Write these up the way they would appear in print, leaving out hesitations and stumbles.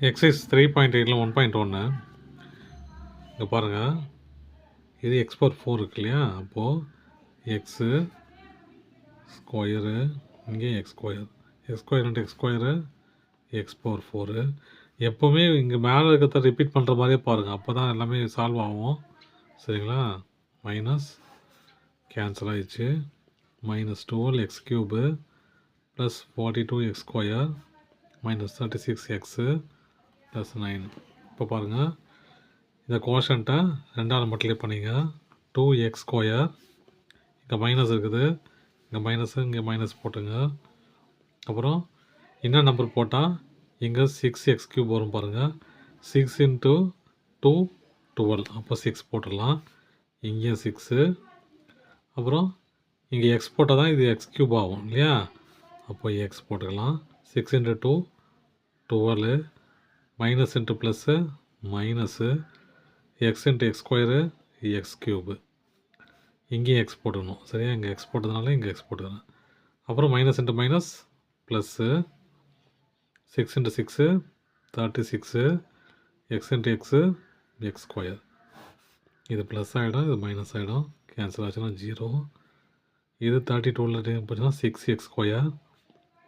Exercise 3.8ல 1.1 இங்கே பாருங்கள், இது எக்ஸ் பவர் 4 இருக்கு இல்லையா? அப்போது எக்ஸு ஸ்கொயரு, இங்கே X square, X square into X square X power 4. எப்போவுமே இங்கே மேலே இருக்கிறத ரிப்பீட் பண்ணுற மாதிரியே பாருங்கள், அப்போ தான் எல்லாமே சால்வ் ஆகும். சரிங்களா? மைனஸ் கேன்சல் ஆகிடுச்சு. Minus 12 X cube plus 42 X square minus 36 x plus 9. இப்போ பாருங்கள், இந்த கோஷன்ட்டை 2ஆல் மல்டிப்ளை பண்ணிங்க. 2x ஸ்கொயர், இங்கே மைனஸ் இருக்குது, இங்கே மைனஸு, இங்கே மைனஸ் போட்டுங்க. அப்புறம் என்ன நம்பர் போட்டால் இங்கே 6x க்யூப் வரும் பாருங்கள். 6 இன்ட்டு 2 12, அப்போ 6 போட்டுடலாம். இங்கேயும் 6. அப்புறம் இங்கே எக்ஸ் போட்டால் தான் இது எக்ஸ் க்யூப் ஆகும் இல்லையா? அப்போ எக்ஸ் போட்டுக்கலாம். 6 into 2 12, minus into plus minus, X into X square X cube, இங்கேயும் எக்ஸ் போட்டுக்கணும். சரியா? இங்கே எக்ஸ் போட்டதுனால இங்கே எக்ஸ் போட்டுக்கிறேன். அப்புறம் minus into minus plus, 6 into 6 36, X into x X square. இது ப்ளஸ் ஆகிடும், இது மைனஸ் ஆகிடும், கேன்சல் ஆச்சுன்னா 0. இது 32ல் போச்சுன்னா 6x square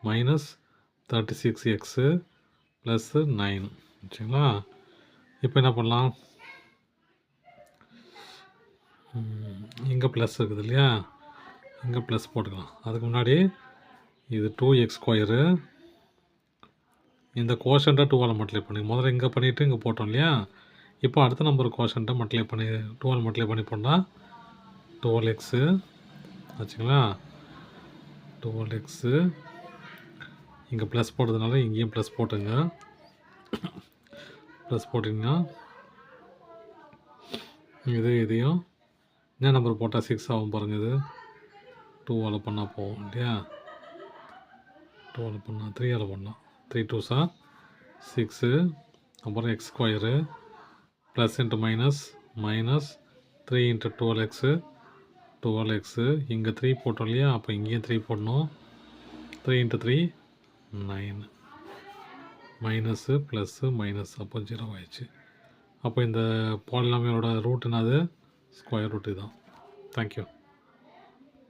minus 36 x plus 9. சரிங்களா? இப்போ என்ன பண்ணலாம், இங்கே ப்ளஸ் இருக்குது இல்லையா? இங்கே ப்ளஸ் போட்டுக்கலாம். அதுக்கு முன்னாடி இது 2x ஸ்கொயரு, இந்த கோஷன்ட்டை 2ஆல் மல்டிப்ளை பண்ணி முதல்ல இங்கே பண்ணிவிட்டு இங்கே போட்டோம் இல்லையா? இப்போ அடுத்த நம்பர் கோஷன்ட்டை மல்டிப்ளை பண்ணி 2ஆல் மல்டிப்ளை பண்ணி போனால் 12x ஆச்சுங்களா? 12x, இங்கே ப்ளஸ் போட்டதுனால இங்கேயும் ப்ளஸ் போட்டுங்க. ப்ளஸ் போட்டிங்கன்னா இதையும் என்ன நம்பர் போட்டால் 6 ஆகும் பாருங்கள். இது 2ஆல் பண்ணால் போகும் இல்லையா? 2ஆல் பண்ணால் 3ஆல் பண்ணலாம். 3 2s 6. அப்புறம் X square plus into minus minus 3 into 12x, இங்கே 3 போட்டோம் இல்லையா? அப்போ இங்கேயும் 3 போடணும். 3 இன்ட்டு 3 9, மைனஸு ப்ளஸ்ஸு மைனஸ், அப்போ 0 ஆயிடுச்சு. அப்போ இந்த பாலினாமியலோட ரூட் என்னது? ஸ்கொயர் ரூட்டு தான். தேங்க்யூ.